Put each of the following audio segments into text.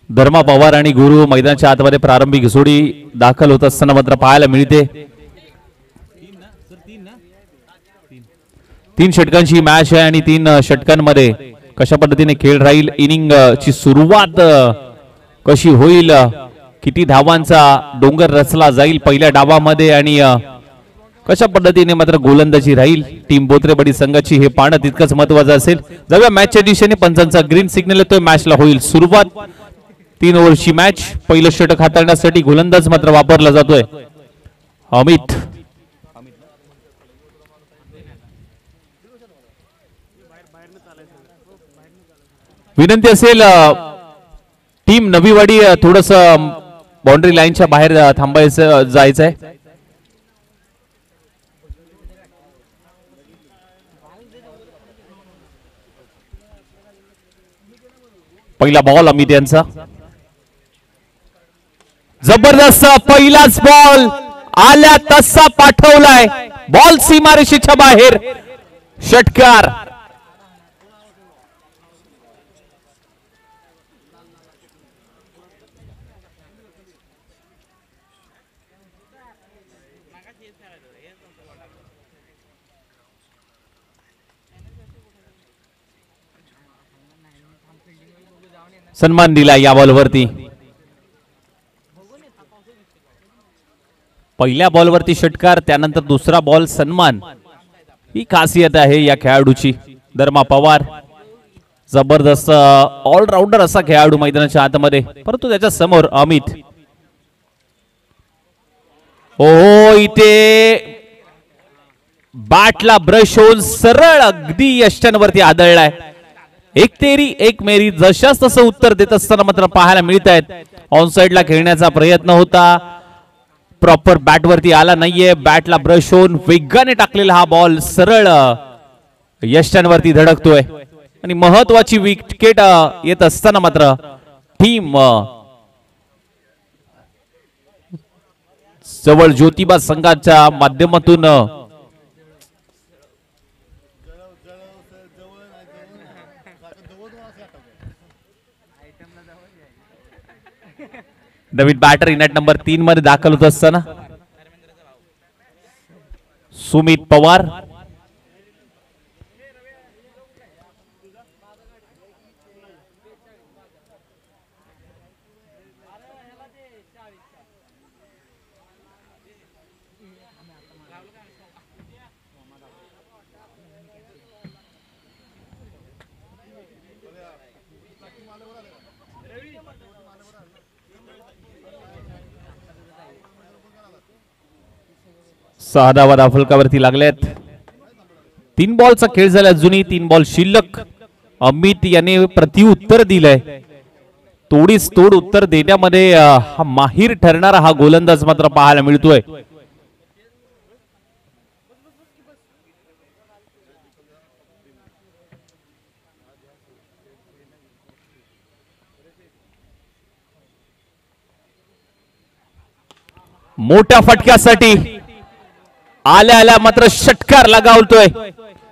धर्मा पवार आणि गुरु मैदानाच्या आतमध्ये प्रारंभिक घसोडी दाखल होत असताना मात्र पाहायला मिळते। 3 षटकांची मॅच आहे आणि 3 षटकांमध्ये कशा पद्धतीने खेळ राहील, इनिंग ची सुरुवात कशी होईल, किती धावांचा डोंगर रचला जाईल पहिल्या डावामध्ये आणि कशा पद्धतीने मात्र गोलंदाजी राहील टीम बोत्रेबडी संघाची हे पाहणं तितकंच महत्त्वाचं असेल। जाऊया मॅचच्या दिशेने, पंचांचा ग्रीन सिग्नल येतोय, मॅचला होईल सुरुवात। 3 ओव्हरची मॅच, पहिलं षटक हाताळण्यासाठी गोलंदाज मात्र वापरला जातोय अमित। विनंती असेल टीम नवीवाडी थोडस बाउंड्री लाईनच्या बाहेर थांबायचं जायचंय। पहिला बॉल अमित यांचा, जबरदस्त पहिलाच बॉल आल्या तसा पाठवलाय, बॉल सीमारेषेच्या बाहेर, षटकार। सन्मान दिला या बॉलवरती, पहिल्या बॉलवरती षटकार, त्यानंतर दुसरा बॉल सन्मान, ही खासियत आहे या खेळाडूची। धर्मा पवार जबरदस्त ऑलराऊंडर असा खेळाडू मैदानाच्या आतमध्ये, परंतु त्याच्या समोर अमित। ओ इथे बॅटला ब्रश होऊन सरळ अगदी यष्टांवरती आदळलाय। एक तेरी एक मेरी, जशास तसं उत्तर देत असताना मात्र पाहायला मिळत आहेत। ऑन साइडला खेळण्याचा प्रयत्न होता, प्रॉपर बॅट वरती आला नाहीये, बॅटला ब्रश होऊन वेगाने टाकलेला हा बॉल सरळ यष्टांवरती धडकतोय आणि महत्वाची विकेट येत असताना मात्र टीम जवळ ज्योतिबा संघाच्या माध्यमातून नवीन बॅटर इन नंबर 3 मध्ये दाखल होत असताना सुमित पवार। सहा धावा फलकावरती लागल्यात। 3 बॉलचा खेळ झाला, अजूनही 3 बॉल शिल्लक। अमित याने प्रत्युत्तर दिलंय, तोडीस तोड उत्तर देण्यामध्ये हा माहिर ठरणारा हा गोलंदाज मात्र पाहायला मिळतोय। मोठ्या फटक्यासाठी आल्या आल्या मात्र षटकार लगावतोय,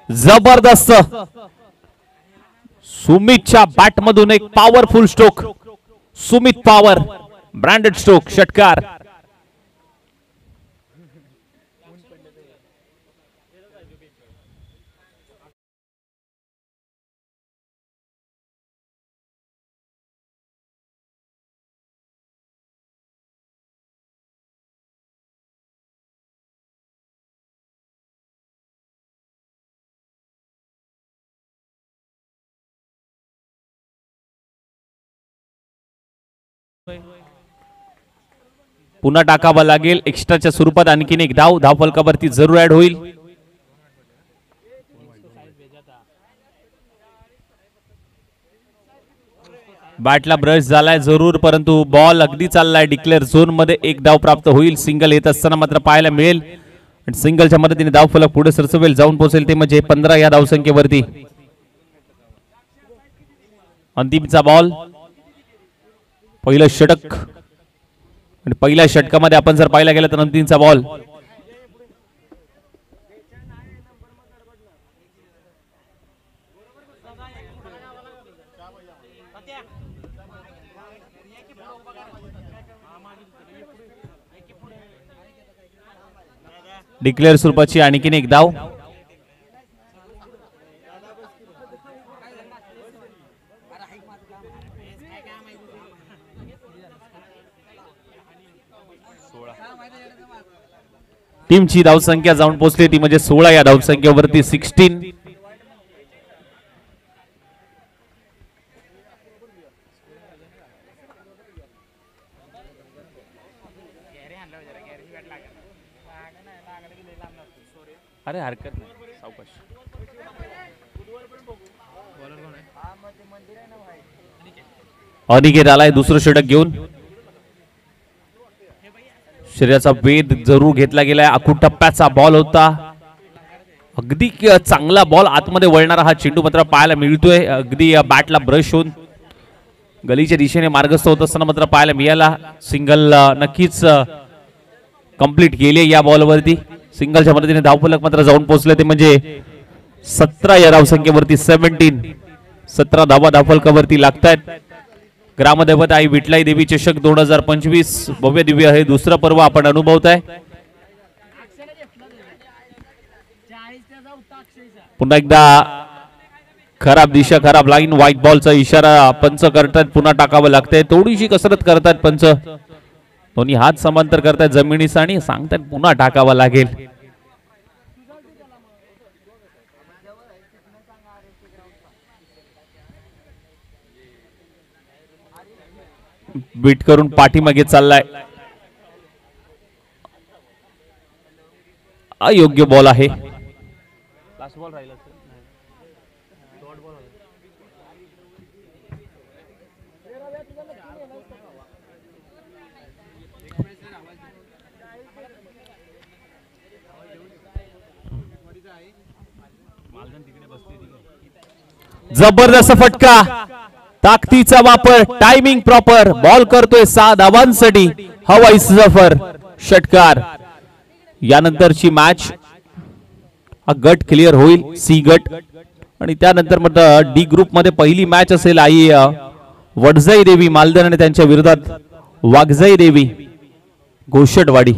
जबरदस्त। सुमितच्या बॅट मधून एक powerful stroke, Sumit power branded stroke, षटकार। पुन्हा टाकावा लागेल एक्स्ट्राच्या स्वरूपात, आणखीन एक धाव फलकावरती जरूर ऍड होईल। बॅटला ब्रश झालाय जरूर, परंतु बॉल अगदी चाललाय डिक्लेअर झोन मध्ये, एक धाव प्राप्त होईल। सिंगल येत असताना मात्र पाहायला मिळेल, सिंगलच्या मदतीने धाव फलक पुढे सरसवेल, जाऊन पोहोचेल ते म्हणजे 15 या धावसंख्येवरती। अंतिमचा बॉल, पहिलं षटक आणि पहिल्या षटकामध्ये आपण जर पाहायला गेलं तर अंतिमचा बॉल। डिक्लेअर स्वरूपाची आणखीन एक धाव. टीमची धावसंख्या जाऊन पोहोचली ती म्हणजे 16. या धावसंख्येवरती 16. अरे हरकत नाही सावकाश. अनिकेत आलाय दुसरं षटक घेऊन. शरीराचा वेध जरूर घेतला गेलाय. आखूड टप्प्याचा बॉल होता. अगदी चांगला बॉल आतमध्ये वळणारा हा चेंडू मात्र पाहायला मिळतोय. अगदी बॅटला ब्रश होऊन गलीच्या दिशेने मार्गस्थ होत असताना मात्र पाहायला मिळाला. सिंगल नक्कीच कंप्लीट केली या बॉलवरती. सिंगलच्या मदतीने धावफलक मात्र जाऊन पोहोचले ते म्हणजे 17. या धावसंख्येवरती 17. 17 धावा धावफलकावरती लागतायत. ग्रामदैवत आई विठलाई देवी चषक 2025 भव्य दिव्य हे दुसरं पर्व आपण अनुभवताय. पुन्हा एकदा खराब दिशा, खराब लाईन, व्हाईट बॉलचा इशारा पंच करतात. पुन्हा टाकावं लागतंय. थोडीशी कसरत करतात पंच. दोन्ही हात समांतर करतायत जमिनीचा आणि सांगतात पुन्हा टाकावा लागेल. बीट करून पाठीमागे चाललाय. अयोग्य बॉल आहे. जबरदस्त फटका, ताकदीचा वापर, टायमिंग प्रॉपर. बॉल करतोय 6 धावांसाठी हवाई सफर षटकार. यानंतरची मॅच हा गट क्लिअर होईल. सी गट आणि त्यानंतर मग डी ग्रुप मध्ये पहिली मॅच असेल आई वडजाई देवी मालदण आणि त्यांच्या विरोधात वाघजाई देवी घोषटवाडी.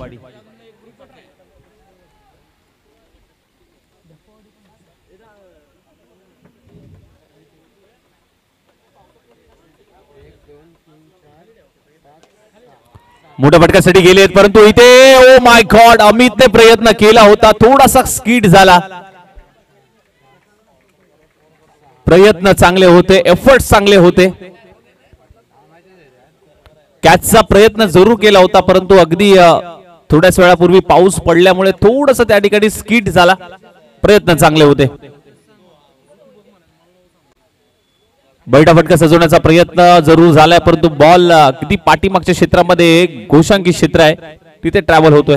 मोठ्या फटक्यासाठी गेलेत परंतु इथे ओ माय गॉड अमितने प्रयत्न केला होता. थोडासा स्किड झाला. प्रयत्न चांगले होते, एफर्ट्स चांगले होते. कॅचचा प्रयत्न जरूर केला होता परंतु अगदी थोड्याच वेळापूर्वी पाऊस पडल्यामुळे थोडस त्या ठिकाणी स्किड झाला. प्रयत्न चांगले होते. बैठा फटका सजवण्याचा प्रयत्न जरूर झालाय परंतु बॉल किती पाठीमागच्या क्षेत्रामध्ये घोषांकी क्षेत्र आहे तिथे ट्रॅव्हल होतोय.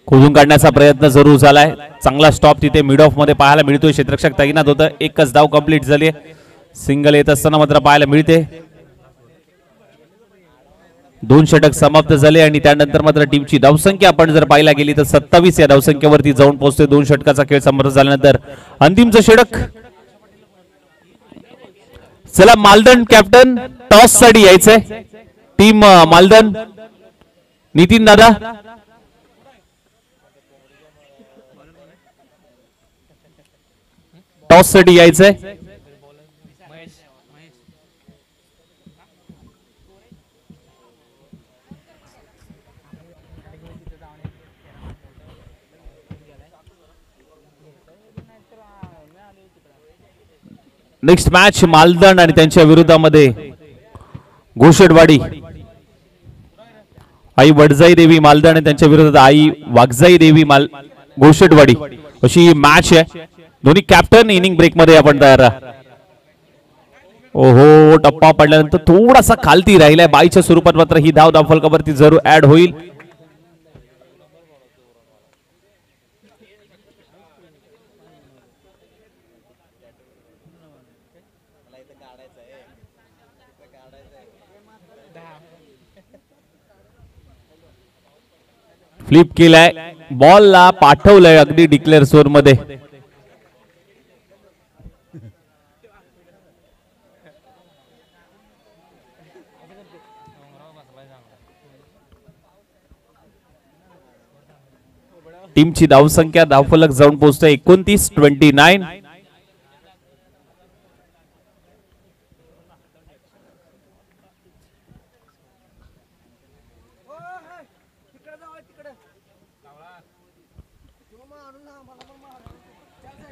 खोदून काढण्याचा प्रयत्न जरूर झालाय. चांगला स्टॉप तिथे मिड ऑफ मध्ये पाहायला मिळतोय. क्षेत्ररक्षक तैनात होतं. एकच धाव कंप्लीट झाली. सिंगल येत असताना मात्र पाहायला मिळते. 2 षटक समाप्त झाले आणि त्यानंतर मात्र टीमची धावसंख्या आपण जर पाहायला गेली तर 27 या धावसंख्येवरती जाऊन पोहोचते. 2 षटकाचा खेळ समाप्त झाल्यानंतर अंतिमचं षटक. चला मालदण कॅप्टन टॉस साठी यायचंय. टीम मालदण नितीन दादा टॉस साठी यायचंय. नेक्स्ट मॅच मालदण आणि त्यांच्या विरोधामध्ये घोषटवाडी आई वडजाई देवी मालदण आणि त्यांच्या विरोधात आई वाघजाई देवी घोषटवाडी अशी मॅच आहे. दोन्ही कॅप्टन इनिंग ब्रेक मध्ये आपण तयार राहा. ओहो टप्पा पडल्यानंतर थोडासा खालती राहिलाय. बाईच्या स्वरूपात मात्र ही धाव धावफलकावरती जरूर ऍड होईल. फ्लिप केलाय, बॉलला पाठवलंय अगदी डिक्लेअर झोन मध्ये. टीमची धावसंख्या धावफलक जाऊन पोहोचते 29-29.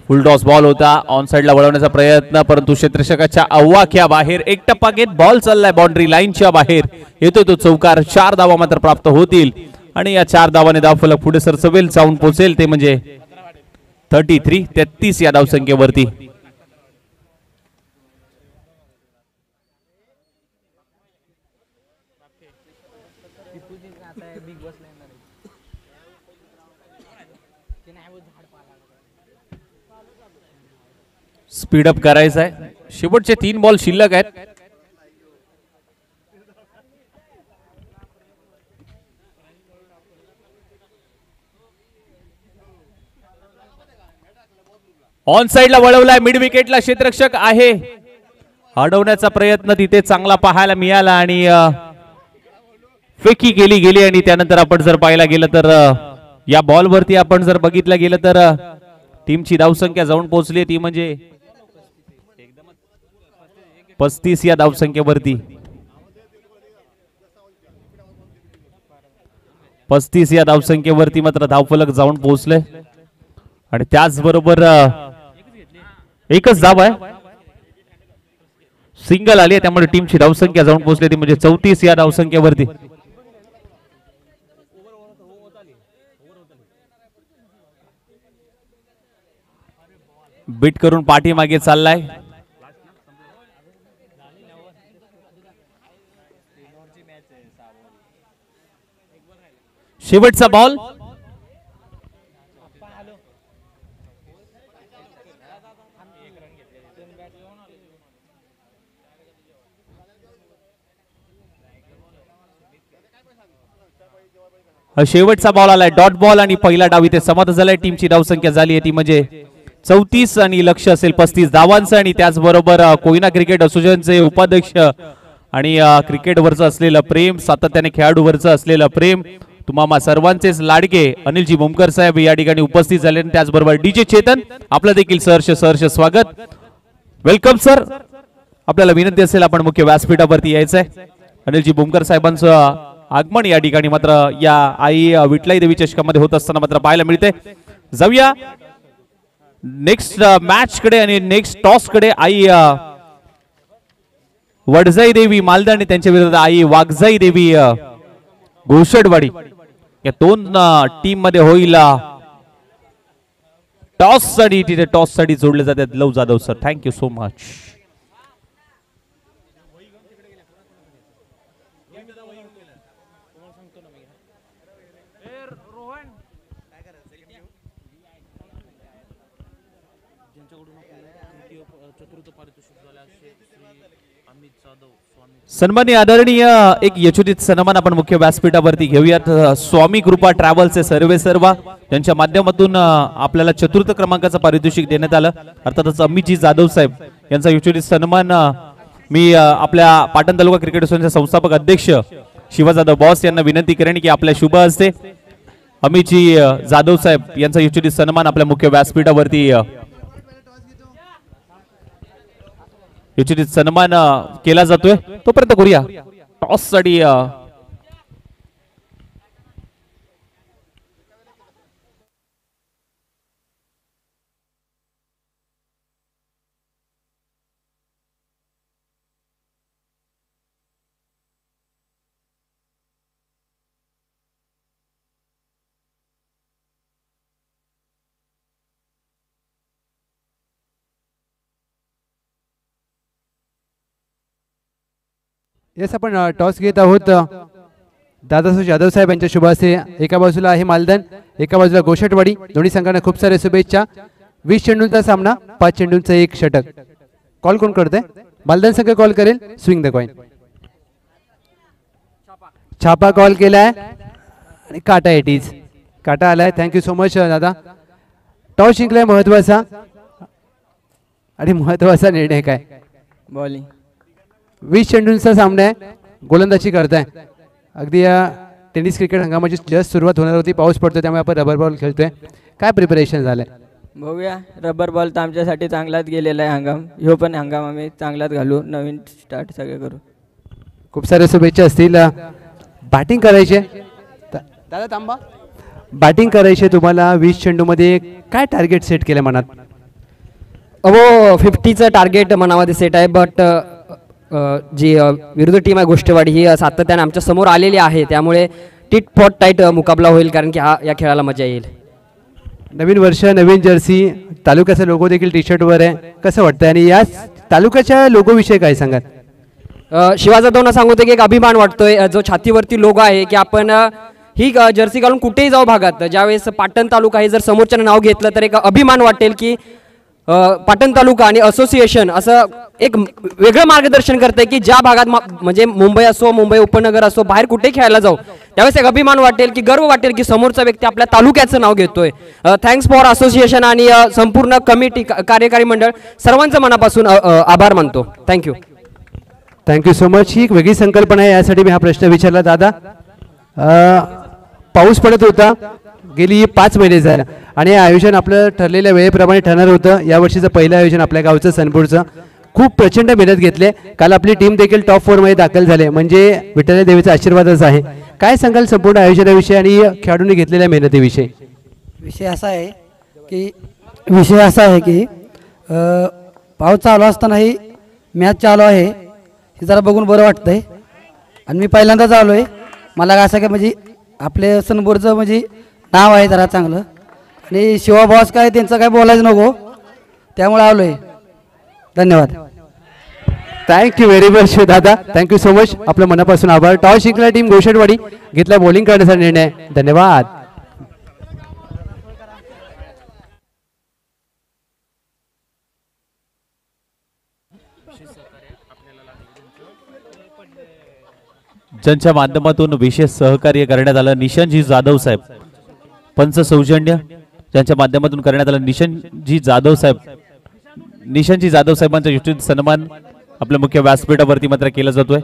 फुल टॉस बॉल होता, ऑन साइडला वळवण्याचा प्रयत्न, परंतु क्षेत्ररक्षकाच्या अव्वाक्या बाहेर. एक टप्पा घेत बॉल चाललाय बाउंड्री लाईनच्या बाहेर, येतोय तो चौकार. 4 धावा मात्र प्राप्त होतील आणि या 4 धावाने धावफलक पुढे सरसवेल, जाऊन पोहोचेल ते म्हणजे 33 या धावसंख्येवरती. स्पीडअप करायचं आहे, शेवटचे 3 बॉल शिल्लक आहेत. ऑन साइडला वळवलाय, मिड विकेटला क्षेत्ररक्षक आहे, अडवण्याचा प्रयत्न तिथे चांगला पाहायला मिळाला आणि फेकी गेली आणि त्यानंतर आपण जर पाहायला गेलं तर या बॉल वरती आपण जर बघितलं गेलं तर टीमची धावसंख्या जाऊन पोहोचली ती म्हणजे 35 या धावसंख्येवरती. 35 या धावसंख्येवरती मात्र धावफलक जाऊन पोहोचले आणि त्याचबरोबर एकच धाव आहे, सिंगल आली, त्यामुळे टीमची धावसंख्या जाऊन पोहोचली ती म्हणजे 34 या धावसंख्येवरती. बीट करून पाठीमागे चाललाय. शेवटचा बॉल, शेवटचा बॉल आलाय, डॉट बॉल आणि पहिला डाव इथे समाप्त झालाय. टीमची धावसंख्या झाली आहे ती म्हणजे 34 आणि लक्ष असेल 35 धावांचं. आणि त्याचबरोबर कोयना क्रिकेट असोसिएशनचे उपाध्यक्ष आणि क्रिकेटवरचं असलेलं प्रेम, सातत्याने खेळाडूवरचं असलेलं प्रेम, तुम्हा सर्वांचेच लाडके अनिलजी भोमकर साहेब या ठिकाणी उपस्थित झाले. त्याचबरोबर डीजे चेतन, आपलं देखील सहर्ष स्वागत, वेलकम सर. आपल्याला विनंती असेल आपण मुख्य व्यासपीठावरती यायचंय. अनिलजी भोमकर साहेबांचं आगमन या ठिकाणी मात्र या आई विठलाई देवी चषकामध्ये होत असताना मात्र पाहायला मिळते. जाऊया नेक्स्ट मॅच कडे आणि नेक्स्ट टॉस कडे. आई वडजाई देवी मालदा आणि त्यांच्या विरुद्ध आई वाघजाई देवी घोषडवाडी या 2 टीम मध्ये होईल टॉस आणि तिथे टॉस साठी जोडले जातात Lav Jadhav sir. Thank you so much. सन्माननीय आदरणीय एक यशोचित सन्मान आपण मुख्य व्यासपीठावरती घेऊयात. स्वामी कृपा ट्रॅव्हल्सचे सर्वेसर्वा यांच्या माध्यमातून आपल्याला 4th क्रमांकाचं पारितोषिक देण्यात आलं. अर्थातच अमितजी जाधव साहेब यांचा यशोचित सन्मान मी आपल्या पाटण तालुका क्रिकेट असोसिएशनचे संस्थापक अध्यक्ष शिवा जाधव बॉस यांना विनंती करेन की आपल्या शुभ हस्ते अमितजी जाधव साहेब यांचा यशोचित सन्मान आपल्या मुख्य व्यासपीठावरती यशोचित सन्मान केला जातोय. तोपर्यंत करूया टॉस साठी येस आपण टॉस घेत आहोत. दादासाहेब जाधव साहेब यांच्या शुभ हस्ते एका बाजूला आहे मालदन, एका बाजूला घोषटवाडी. दोन्ही संघांना खूप सारे शुभेच्छा. 20 चेंडूंचा सामना, 5 चेंडूंचा 1 षटक. कॉल कोण करते? मालदन संघ कॉल करेल. Swing the coin. छापा कॉल केलाय आणि काटा इट इज. काटा आलाय. थँक्यू सो मच दादा. टॉस जिंकलाय महत्वाचा आणि महत्वाचा निर्णय काय? बॉलिंग. 20 चेंडूंचा सामना आहे. गोलंदाजी करताय. अगदी या टेनिस क्रिकेट हंगामाची जस्ट सुरुवात होणार होती. पाऊस पडतो त्यामुळे आपण रबर बॉल खेळतोय. काय प्रिपरेशन झालंय? बघूया. रबर बॉल तर आमच्यासाठी चांगलाच गेलेला आहे हंगाम. ह्यो पण हंगाम आम्ही चांगलाच घालू. नवीन स्टार्ट सगळे करू. खूप साऱ्या शुभेच्छा असतील. बॅटिंग करायचे दादा थांबा. बॅटिंग करायचे तुम्हाला 20 चेंडूमध्ये काय टार्गेट सेट केलं मनात? अहो 50चं टार्गेट मनामध्ये सेट आहे. बट जी विरुद्ध टीम आहे गोष्टवाडी ही सातत्याने आमच्या समोर आलेली आहे. त्यामुळे टिट फॉट टाईट मुकाबला होईल कारण की या खेळाला मजा येईल. नवीन वर्ष नवीन जर्सी तालुक्याचा लोगो देखील टी शर्टवर आहे. कसं वाटतंय आणि या तालुक्याच्या लोगो विषयी काय सांगाल? शिवा जाधवना सांगतो की एक अभिमान वाटतोय जो छातीवरती लोगो आहे की आपण ही जर्सी घालून कुठेही जाऊ भागात. ज्यावेळेस पाटण तालुका हे जर समोरच्यानं नाव घेतलं तर एक अभिमान वाटेल की पाटण तालुका आणि असोसिएशन असं एक वेगळं मार्गदर्शन करतंय की ज्या भागात म्हणजे मुंबई असो मुंबई उपनगर असो बाहेर कुठे खेळायला जाऊ त्यावेळेस एक अभिमान वाटेल की गर्व वाटेल की समोरचा व्यक्ती आपल्या तालुक्याचं नाव घेतोय. थँक्स फॉर असोसिएशन आणि संपूर्ण कमिटी कार्यकारी मंडळ सर्वांचं मनापासून आभार मानतो. थँक्यू. Thank you so much. ही एक वेगळी संकल्पना आहे यासाठी मी हा प्रश्न विचारला. दादा पाऊस पडत होता गेली 5 महिने झाले आणि हे आयोजन आपलं ठरलेल्या वेळेप्रमाणे ठरणार होतं. यावर्षीचं पहिलं आयोजन आपल्या गावचं सनपूरचं. खूप प्रचंड मेहनत घेतले. काल आपली टीम देखील टॉप 4 मध्ये दाखल झाले म्हणजे विठ्ठल देवीचा आशीर्वादच आहे. काय सांगाल संपूर्ण आयोजनाविषयी आणि खेळाडूंनी घेतलेल्या मेहनतीविषयी? विषय असा आहे की पाऊस चालू असतानाही मॅच चालू आहे हे जरा बघून बरं वाटतंय. आणि मी पहिल्यांदाच आलो आहे. मला असं काय म्हणजे आपले सनपूरचं म्हणजे नाव आहे जरा चांगलं आणि शिवा बॉस काय त्यांचं काय बोलायचं नको त्यामुळे आलो आहे. धन्यवाद. थँक्यू व्हेरी मच दादा. Thank you so much. आपल्या मनापासून आभार. टॉस जिंकला टीम गोशेटवाडी घेतला बॉलिंग करण्याचा निर्णय. धन्यवाद. ज्यांच्या माध्यमातून विशेष सहकार्य करण्यात आलं निशांतजी जाधव साहेब पंच सौजन्य ज्यांच्या माध्यमातून करण्यात आलं निशांतजी जाधव साहेबांचा युक्तियुक्त सन्मान आपल्या मुख्य व्यासपीठावरती मात्र केला जातोय.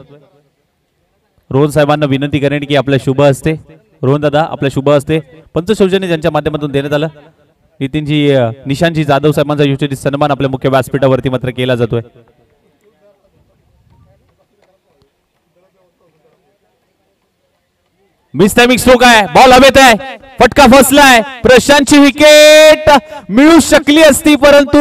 रोहन साहेबांना विनंती करेन की आपल्या शुभ हस्ते रोहन दादा आपल्या शुभ हस्ते पंच सौजन्य ज्यांच्या माध्यमातून देण्यात आलं निशांतजी जाधव साहेबांचा युक्तियुक्त सन्मान आपल्या मुख्य व्यासपीठावरती मात्र केला जातोय. मिस्टॅमिक स्ट्रोक आहे. बॉल हवेत आहे. फटका फसलाय. प्रशांतची विकेट मिळू शकली असती परंतु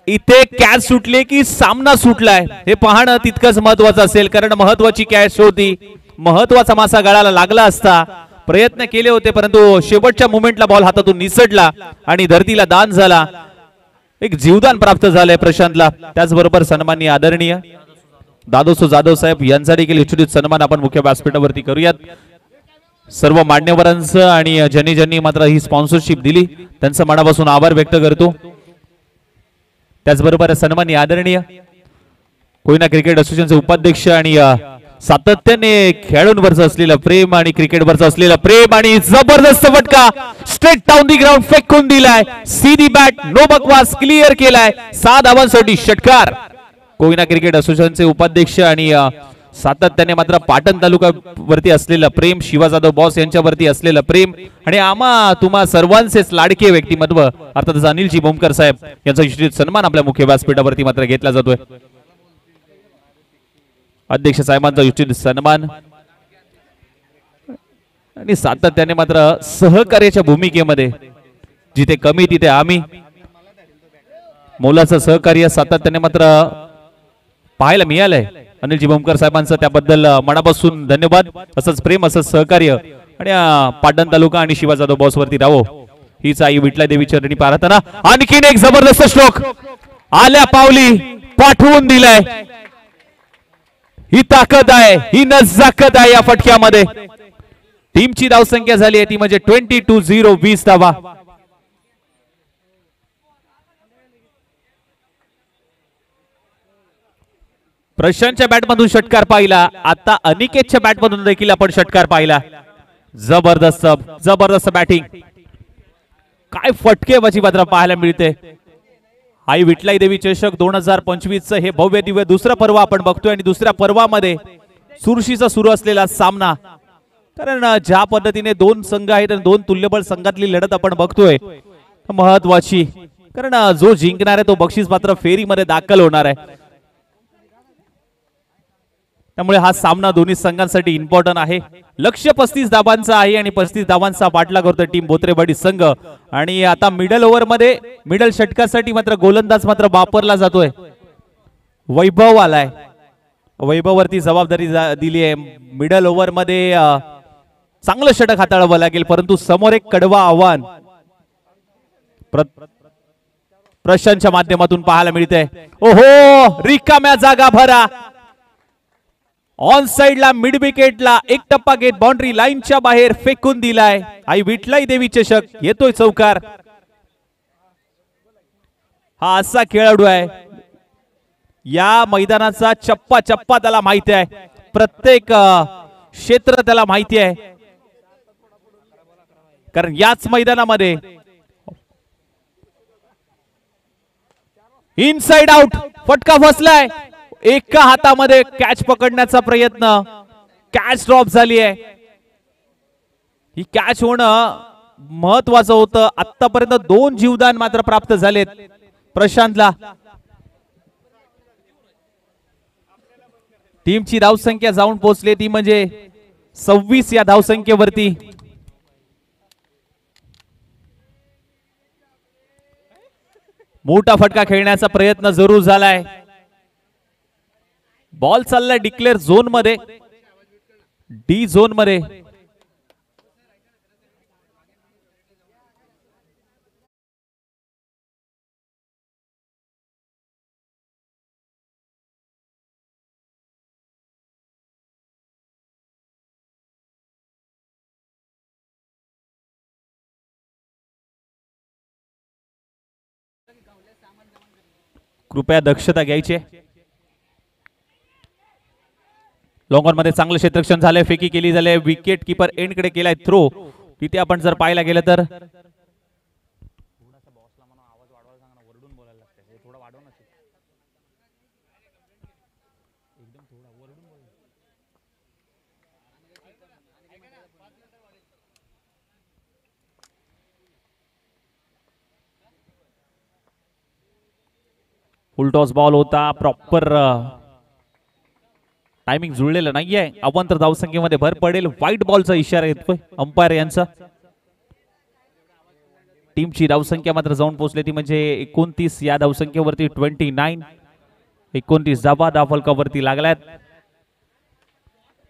इथे कॅच सुटले की सामना सुटलाय हे पाहणं तितकंच महत्वाचं असेल कारण महत्वाची कॅच होती. महत्वाचा मासा गळाला लागला असता. प्रयत्न केले होते परंतु शेवटच्या मोमेंटला बॉल हातातून निसटला आणि धरतीला दान झाला. एक जीवदान प्राप्त झालंय प्रशांतला. त्याचबरोबर सन्माननीय आदरणीय दादोसो जाधव साहेब यांचा देखील उचित सन्मान आपण मुख्य व्यासपीठावरती करूयात. सर्व मान्यवरांचं आणि ज्यांनी मात्र ही स्पॉन्सरशिप दिली त्यांचं मनापासून आभार व्यक्त करतो. त्याचबरोबर सन्माननीय आदरणीय कोयना क्रिकेट असोसिएशनचे उपाध्यक्ष आणि सातत्याने खेळाडूंवरचं असलेलं प्रेम आणि क्रिकेटवरचं असलेलं प्रेम आणि जबरदस्त फटका स्ट्रेट डाऊन दी ग्राउंड फेकून दिलाय. सीधी बॅट नो बकवास क्लिअर केलाय. 6 धावांसाठी षटकार. कोयना क्रिकेट असोसिएशनचे उपाध्यक्ष आणि सातत्याने मात्र पाटण तालुक्यावरती असलेलं प्रेम शिवा जाधव बॉस यांच्यावरती असलेलं प्रेम आणि तुम्हा सर्वांचेच लाडके व्यक्तिमत्व अर्थातच अनिलजी बोमकर साहेब यांचा निश्चित सन्मान आपल्या मुख्य व्यासपीठावरती मात्र घेतला जातोय. अध्यक्ष साहेबांचा निश्चित सन्मान आणि सातत्याने मात्र सहकार्याच्या भूमिकेमध्ये जिथे कमी तिथे आम्ही मोलाचं सहकार्य सातत्याने मात्र पाहायला मिळालंय. अनिलजी बोमकर साहेबांचं त्याबद्दल मनापासून धन्यवाद. असंच प्रेम असंच सहकार्य आणि पाटण तालुका आणि शिवा जाधव बॉस वरती राहो हीच आई विठला देवी चरणी प्रार्थना. आणखीन एक जबरदस्त श्लोक आल्या पावली पाठवून दिलाय. ही ताकद आहे ही नजाकत आहे या फटक्यामध्ये. टीमची धावसंख्या झाली आहे ती म्हणजे 22-0 20 धावा. प्रशांतच्या बॅटमधून षटकार पाहिला. आता अनिकेतच्या बॅटमधून देखील आपण षटकार पाहिला. जबरदस्त जबरदस्त बॅटिंग, काय फटकेबाजी मात्र पाहायला मिळते. आई विठलाई देवी चषक 2025 हे भव्य दिव्य दुसरं पर्व आपण बघतोय आणि दुसऱ्या पर्वामध्ये चुरशीचा सुरू असलेला सामना. कारण ज्या पद्धतीने दोन संघ आहेत आणि दोन तुल्यबळ संघातली लढत आपण बघतोय महत्वाची, कारण जो जिंकणार आहे तो बक्षीस पात्र फेरीमध्ये दाखल होणार आहे. त्यामुळे हा सामना दोन्ही संघांसाठी इम्पॉर्टंट आहे. लक्ष्य 35 धावांचा आहे आणि 35 धावांचा पाठलाग करतोय टीम बोत्रेवाडी संघ. आणि आता मिडल ओव्हर मध्ये मिडल षटकासाठी मात्र गोलंदाज मात्र वापरला जातोय. वैभव आलाय, वैभववरती जबाबदारी दिली आहे. मिडल ओव्हर मध्ये चांगलं षटक हाताळावं लागेल, परंतु समोर एक कडवा आव्हान प्रशांतच्या माध्यमातून पाहायला मिळते. ओहो, रिकाम्या जागा भरा. ऑन साइडला मिड विकेटला एक टप्पा घेत बाउंड्री लाईनच्या बाहेर फेकून दिलाय. आई विठलाई देवी चषक येतोय चौकार. हा असा खेळाडू आहे, या मैदानाचा चप्पा चप्पा त्याला माहिती आहे, प्रत्येक क्षेत्र त्याला माहिती आहे. कारण याच मैदानामध्ये इनसाइड आउट फटका फसलाय. एका हातामध्ये कॅच पकडण्याचा प्रयत्न, कॅच ड्रॉप झाली आहे. ही कॅच होणं महत्वाचं होतं. आतापर्यंत 2 जीवदान मात्र प्राप्त झालेत प्रशांतला. टीमची धावसंख्या जाऊन पोहोचली ती म्हणजे 26 या धावसंख्येवरती. मोठा फटका खेळण्याचा प्रयत्न जरूर झालाय. बॉल चाललाय डिक्लेअर झोन मध्ये, डी झोन मध्ये. कृपया दक्षता घ्यायची. लॉंग ऑन मध्ये चांगलं क्षेत्ररक्षण झालंय, फेकी केली झाले, विकेट किपर एंड कडे केलाय थ्रो. तिथे आपण जर पाहायला गेलं तर फुल टॉस बॉल होता, प्रॉपर टायमिंग जुळलेलं नाहीये. अवांतर धावसंख्येमध्ये भर पडेल. व्हाईट बॉलचा इशारा येतोय अंपायर यांचा. टीमची धावसंख्या मात्र जाऊन पोहोचली ती म्हणजे 29 या धावसंख्येवरती 29. 29 धावा धावफलकावरती लागल्यात.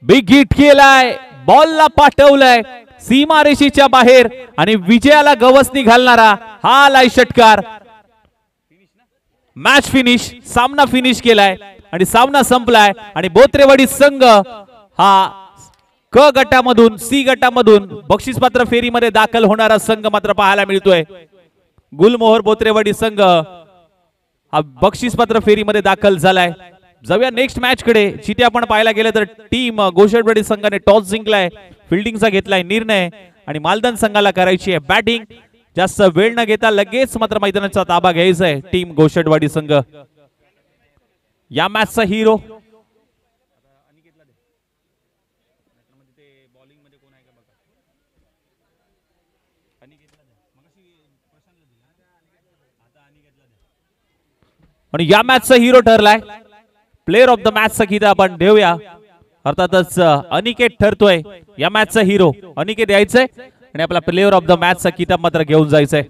बिग हिट केलाय, बॉलला पाठवलाय सीमारेषेच्या बाहेर आणि विजयाला गवसणी घालणारा हा आलाय षटकार. मॅच फिनिश, सामना फिनिश केलाय आणि सामना संपलाय. आणि बोत्रेवाडी संघ हा क गटामधून सी गटामधून बक्षीसपात्र फेरीमध्ये दाखल होणारा संघ मात्र पाहायला मिळतोय. गुलमोहर बोत्रेवाडी संघ हा बक्षीसपात्र फेरीमध्ये दाखल झालाय. जाऊया नेक्स्ट मॅच कडे, जिथे आपण पाहायला गेलं तर टीम गोशेटवाडी संघाने टॉस जिंकलाय, फिल्डिंगचा घेतलाय निर्णय आणि मालदान संघाला करायची आहे बॅटिंग. जास्त वेळ न घेता लगेच मात्र मैदानाचा ताबा घ्यायचा आहे टीम गोशेटवाडी संघ. या मॅचचा हिरो आणि या मॅचचा हिरो ठरलाय. प्लेअर ऑफ द मॅचचा किताब आपण देऊया. अर्थातच अनिकेत ठरतोय या मॅचचा हिरो. अनिकेत यायचंय आणि आपला प्लेअर ऑफ द मॅचचा किताब मात्र घेऊन जायचंय.